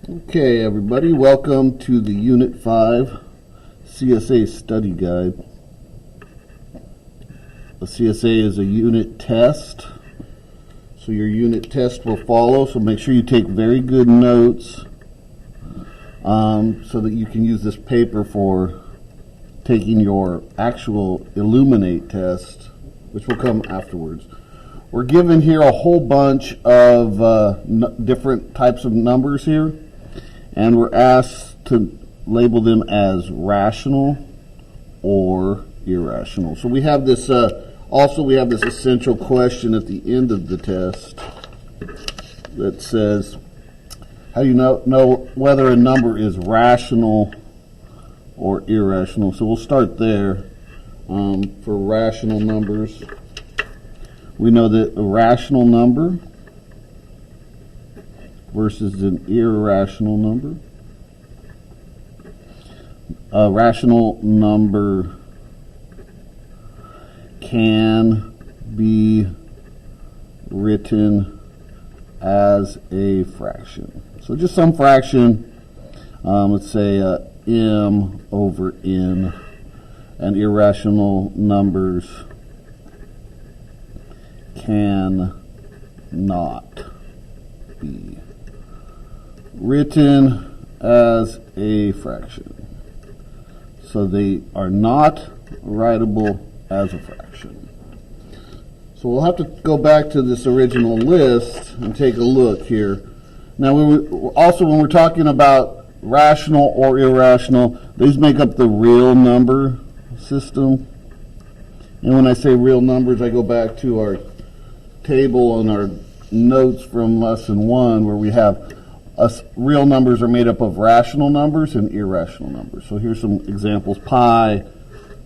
Okay, everybody, welcome to the Unit 5 CSA Study Guide. The CSA is a unit test, so your unit test will follow, so make sure you take very good notes so that you can use this paper for taking your actual Illuminate test, which will come afterwards. We're given here a whole bunch of different types of numbers here, and we're asked to label them as rational or irrational. So we have this, we have this essential question at the end of the test that says, how do you know whether a number is rational or irrational? So we'll start there. For rational numbers, we know that a rational number versus an irrational number. A rational number can be written as a fraction. So just some fraction, let's say m over n, and irrational numbers can not be written as a fraction. So they are not writable as a fraction. So we'll have to go back to this original list and take a look here. Now, when we're talking about rational or irrational, these make up the real number system. And when I say real numbers, I go back to our table and our notes from lesson 1, where we have real numbers are made up of rational numbers and irrational numbers. So here's some examples: pi,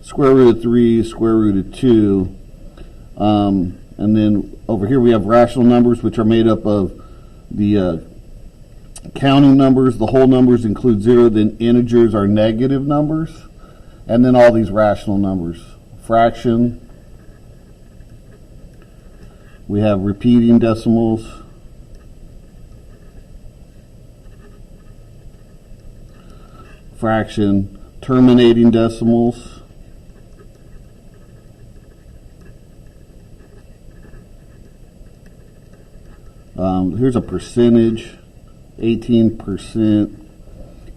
square root of 3, square root of 2. And then over here we have rational numbers, which are made up of the counting numbers. The whole numbers include 0. Then integers are negative numbers. And then all these rational numbers. Fraction. We have repeating decimals. Fraction. Terminating decimals. Here's a percentage. 18%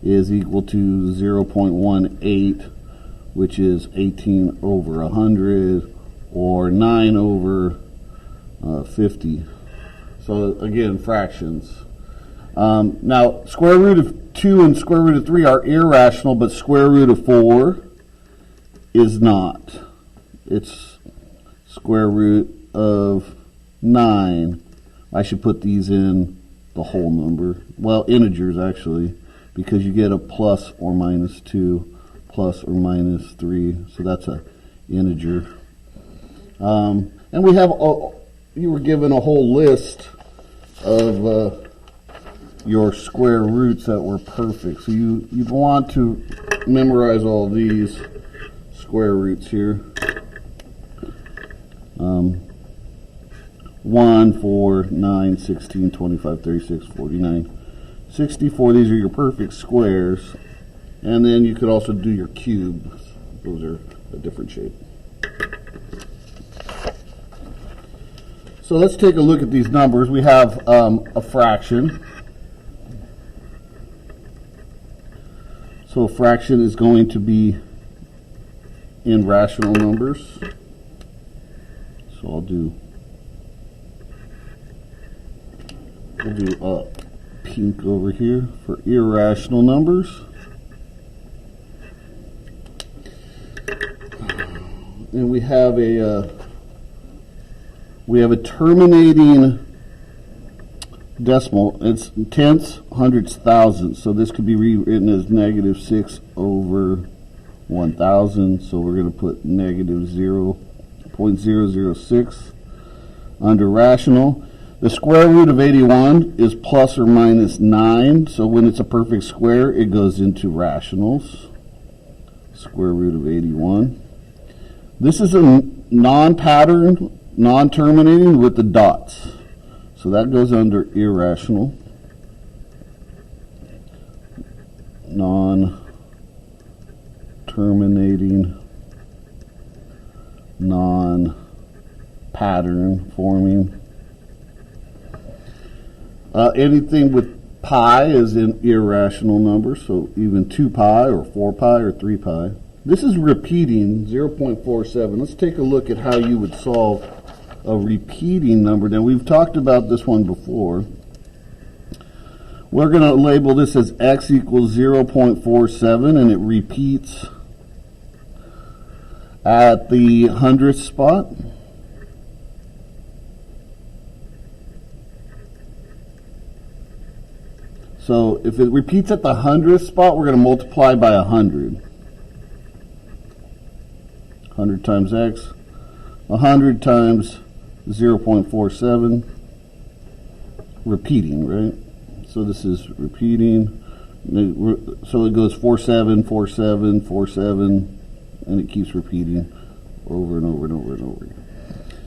is equal to 0.18, which is 18 over 100, or 9 over 50. So again, fractions. Now, square root of 2 and square root of 3 are irrational, but square root of 4 is not. It's square root of 9. I should put these in the whole number. Well, integers actually, because you get a plus or minus 2, plus or minus 3. So that's a integer. And we have, you were given a whole list of your square roots that were perfect. So you want to memorize all these square roots here. 1, 4, 9, 16, 25, 36, 49, 64. These are your perfect squares. And then you could also do your cubes. Those are a different shape. So let's take a look at these numbers. We have a fraction. So a fraction is going to be in rational numbers. So we'll do pink over here for irrational numbers. And we have a terminating decimal. It's tenths, hundredths, thousandths. So this could be rewritten as negative 6 over 1,000. So we're going to put negative 0.006 under rational. The square root of 81 is plus or minus 9. So when it's a perfect square, it goes into rationals. Square root of 81. This is a non-pattern, non-terminating with the dots. So that goes under irrational. non-terminating, non-pattern forming. Anything with pi is an irrational number, so even 2 pi or 4 pi or 3 pi. This is repeating 0.47. Let's take a look at how you would solve a repeating number. Now, we've talked about this one before. We're going to label this as x equals 0.47, and it repeats at the 100th spot. So if it repeats at the 100th spot, we're going to multiply by 100. 100 times x, 100 times 0.47, repeating, right? So this is repeating. So it goes 47, 47, 47, and it keeps repeating over and over and over and over again.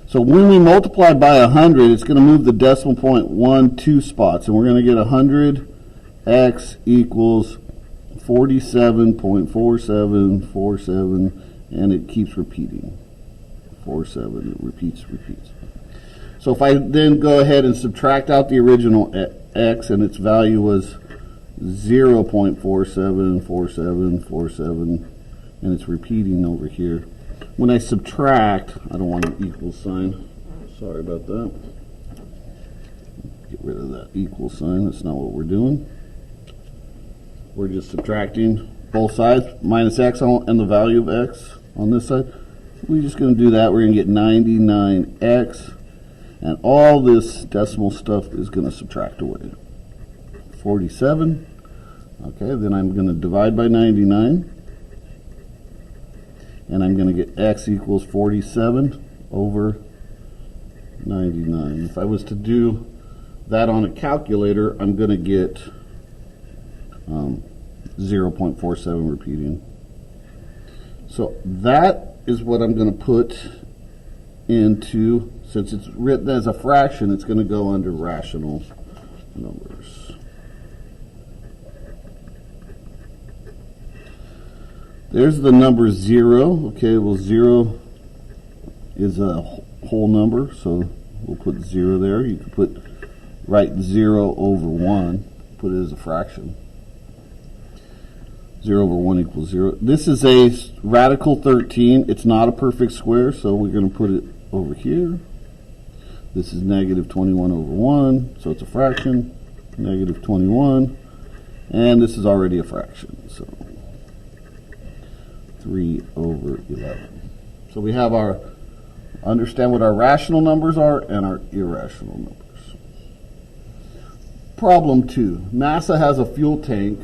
So when we multiply by 100, it's going to move the decimal point 2 spots, and we're going to get 100x equals 47.4747, and it keeps repeating. 47, it repeats. So if I then go ahead and subtract out the original x, and its value was 0.474747, and it's repeating over here. When I subtract, I don't want an equal sign. Sorry about that. Get rid of that equal sign. That's not what we're doing. We're just subtracting both sides, minus x and the value of x on this side. We're just going to do that. We're going to get 99x, and all this decimal stuff is going to subtract away. 47. Okay, then I'm going to divide by 99, and I'm going to get x equals 47 over 99. If I was to do that on a calculator, I'm going to get 0.47 repeating. So that is what I'm going to put into, since it's written as a fraction, it's going to go under rational numbers. There's the number 0. Okay, well, 0 is a whole number, so we'll put 0 there. You could write 0 over 1, put it as a fraction. 0 over 1 equals 0. This is a radical 13. It's not a perfect square, so we're going to put it over here. This is negative 21 over 1, so it's a fraction. Negative 21. And this is already a fraction, so 3 over 11. So we have understand what our rational numbers are and our irrational numbers. Problem 2. NASA has a fuel tank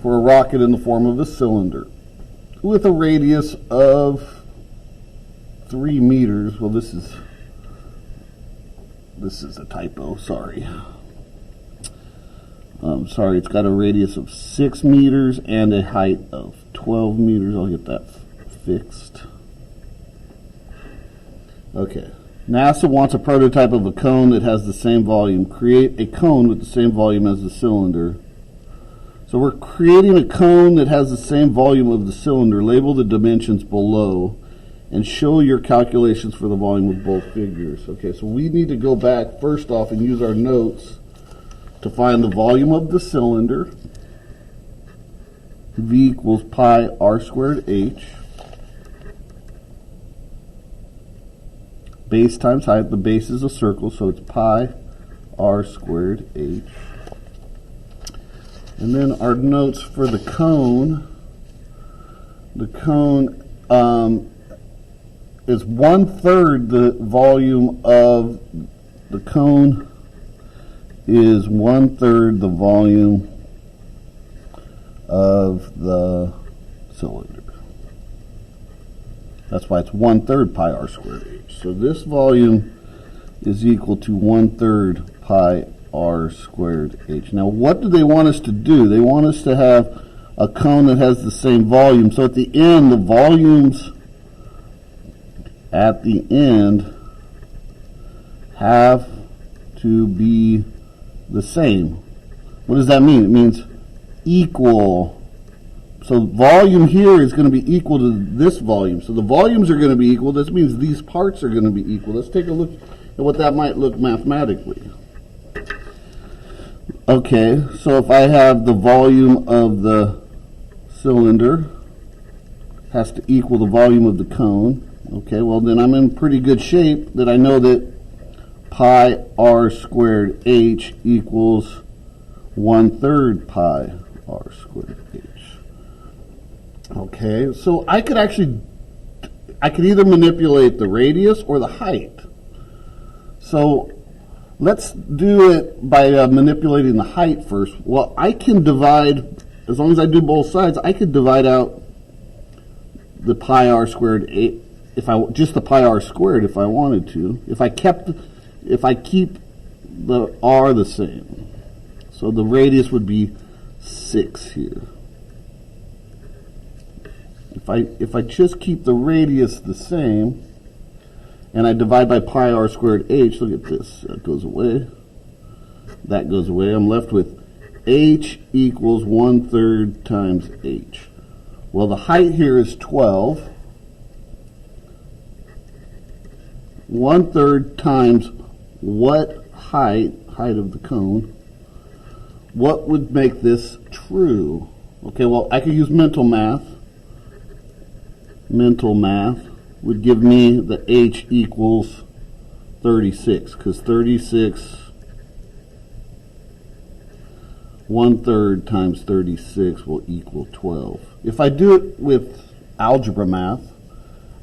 for a rocket in the form of a cylinder with a radius of 3 meters. Well, this is a typo, sorry. Sorry, it's got a radius of 6 meters and a height of 12 meters. I'll get that fixed. Okay. NASA wants a prototype of a cone that has the same volume. Create a cone with the same volume as the cylinder. So we're creating a cone that has the same volume of the cylinder. Label the dimensions below and show your calculations for the volume of both figures. Okay, so we need to go back first off and use our notes to find the volume of the cylinder. V equals pi r squared h. Base times height. The base is a circle, so it's pi r squared h. And then our notes for the cone. The cone is 1/3 the volume of the cone is 1/3 the volume of the cylinder. That's why it's 1/3 pi r squared h. So this volume is equal to 1/3 pi r squared h. Now, what do they want us to do? They want us to have a cone that has the same volume. So at the end, the volumes at the end have to be the same. What does that mean? It means equal. So volume here is going to be equal to this volume. So the volumes are going to be equal. This means these parts are going to be equal. Let's take a look at what that might look mathematically. Okay, so if I have the volume of the cylinder has to equal the volume of the cone, okay, well then I'm in pretty good shape that I know that pi r squared h equals 1/3 pi r squared h. Okay, so I could either manipulate the radius or the height. So let's do it by manipulating the height first. Well, I can divide, as long as I do both sides, I could divide out the pi r squared just the pi r squared if I wanted to. If I keep the r the same. So the radius would be 6 here. If I just keep the radius the same, and I divide by pi r squared h, look at this, that goes away, that goes away, I'm left with h equals 1/3 times h. Well, the height here is 12. 1/3 times what height of the cone? What would make this true? Okay, well, I could use mental math. Mental math would give me the h equals 36, because 36, 1/3 times 36 will equal 12. If I do it with algebra math,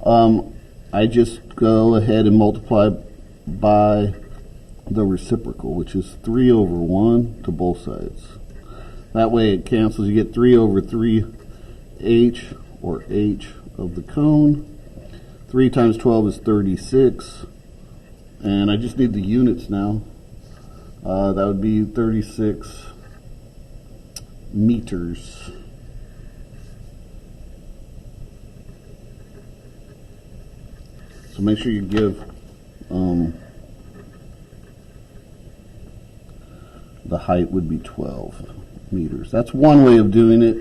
I just go ahead and multiply by the reciprocal, which is 3/1 to both sides. That way it cancels. You get 3/3h, or h of the cone. 3 times 12 is 36. And I just need the units now. That would be 36 meters. So make sure you give the height would be 12 meters. That's one way of doing it.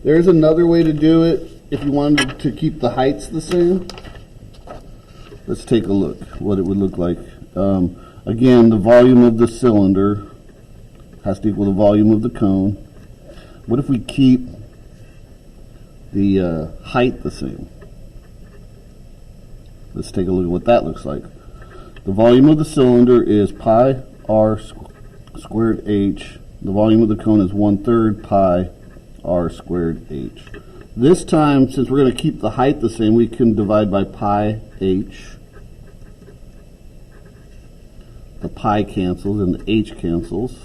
There's another way to do it if you wanted to keep the heights the same. Let's take a look what it would look like. Again, the volume of the cylinder has to equal the volume of the cone. What if we keep the height the same? Let's take a look at what that looks like. The volume of the cylinder is pi r squared h. The volume of the cone is 1/3 pi r squared h. This time, since we're going to keep the height the same, we can divide by pi h. The pi cancels and the h cancels.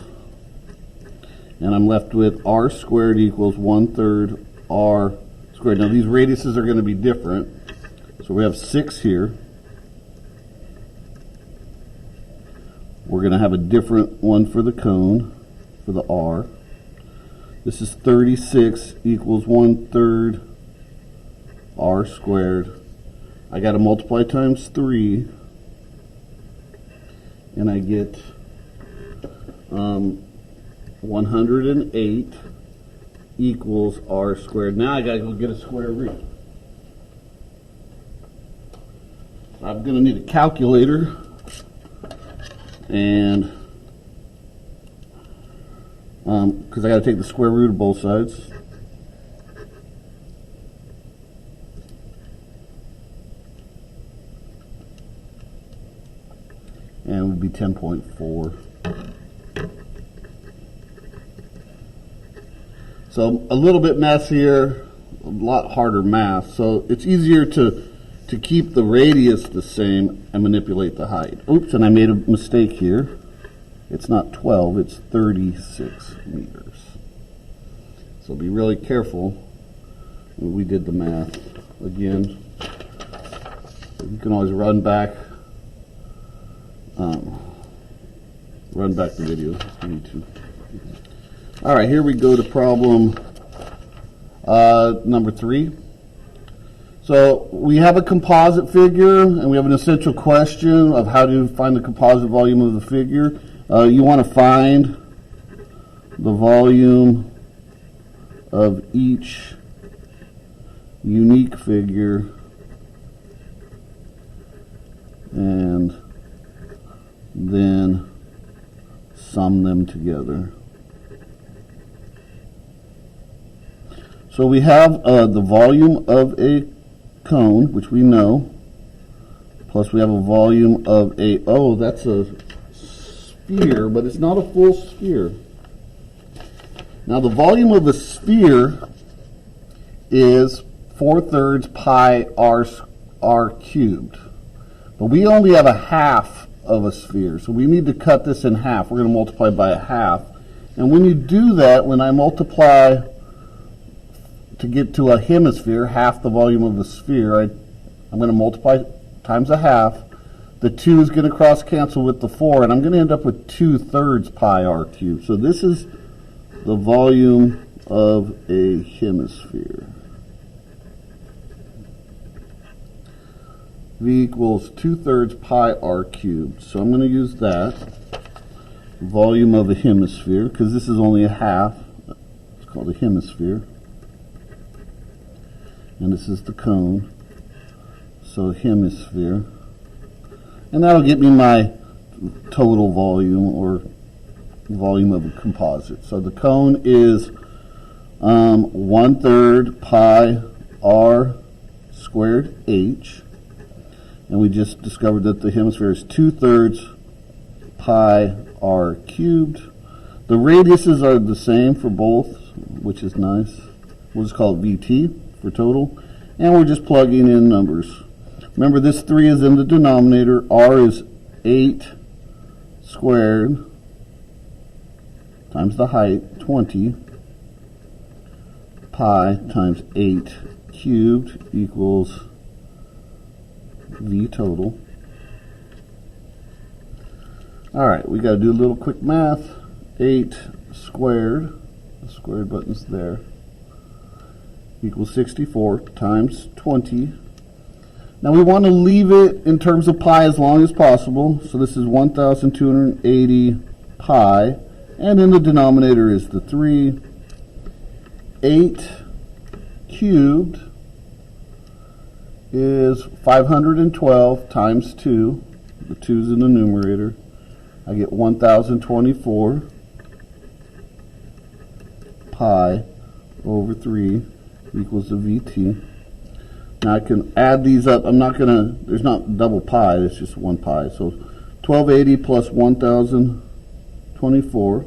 And I'm left with r squared equals 1/3 r squared. Now these radiuses are going to be different. So we have 6 here. We're going to have a different one for the cone, for the r. This is 36 equals 1/3 r squared. I got to multiply times 3. And I get 108 equals r squared. Now I got to go get a square root. I'm going to need a calculator, and because I got to take the square root of both sides. And it would be 10.4. So a little bit messier, a lot harder math. So it's easier to keep the radius the same and manipulate the height. Oops, and I made a mistake here. It's not 12, it's 36 meters. So be really careful when we did the math. Again, you can always run back the video if you need to. All right, here we go to problem number 3. So we have a composite figure, and we have an essential question of how to find the composite volume of the figure. You want to find the volume of each unique figure and then sum them together. So we have the volume of a cone, which we know, plus we have a volume of a, oh, that's a sphere, but it's not a full sphere. Now the volume of a sphere is 4/3 pi r cubed. But we only have a half of a sphere, so we need to cut this in half. We're going to multiply by a half. And when you do that, when I multiply to get to a hemisphere, half the volume of a sphere, I'm going to multiply times a half. The 2 is going to cross cancel with the 4, and I'm going to end up with 2/3 pi r cubed. So this is the volume of a hemisphere. V equals 2/3 pi r cubed. So I'm going to use that. Volume of a hemisphere, because this is only a half. It's called a hemisphere. And this is the cone. So hemisphere. And that'll get me my total volume, or volume of a composite. So the cone is 1/3 pi r squared h. And we just discovered that the hemisphere is 2/3 pi r cubed. The radiuses are the same for both, which is nice. We'll just call it VT for total. And we're just plugging in numbers. Remember, this 3 is in the denominator. R is 8 squared times the height, 20, pi times 8 cubed equals V total. All right, we got to do a little quick math. 8 squared, the squared button's there, equals 64 times 20. Now we want to leave it in terms of pi as long as possible. So this is 1,280 pi, and in the denominator is the 3. 8 cubed is 512 times 2. The 2's in the numerator. I get 1,024 pi over 3 equals the VT. Now I can add these up. I'm not going to, there's not double pi, it's just 1 pi. So 1280 plus 1,024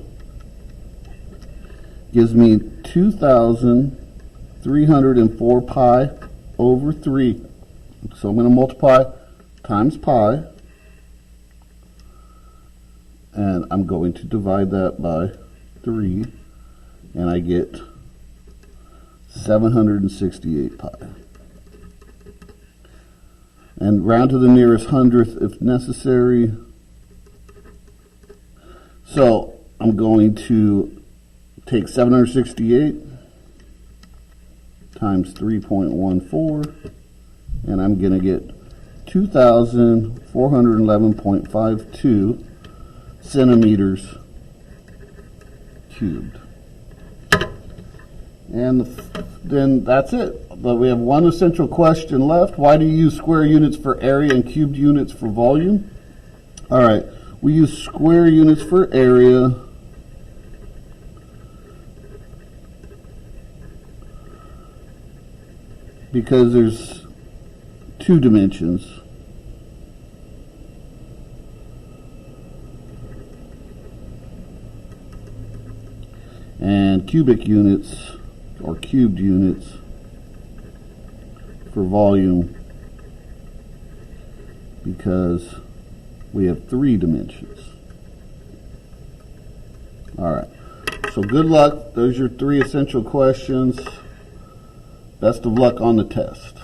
gives me 2,304 pi over 3. So I'm going to multiply times pi, and I'm going to divide that by 3, and I get 768 pi. And round to the nearest hundredth if necessary. So I'm going to take 768 times 3.14, and I'm going to get 2,411.52 centimeters cubed. And then that's it. But we have one essential question left. Why do you use square units for area and cubed units for volume? All right, we use square units for area because there's 2 dimensions. And cubic units, or cubed units, for volume because we have 3 dimensions. All right, so good luck. Those are your 3 essential questions. Best of luck on the test.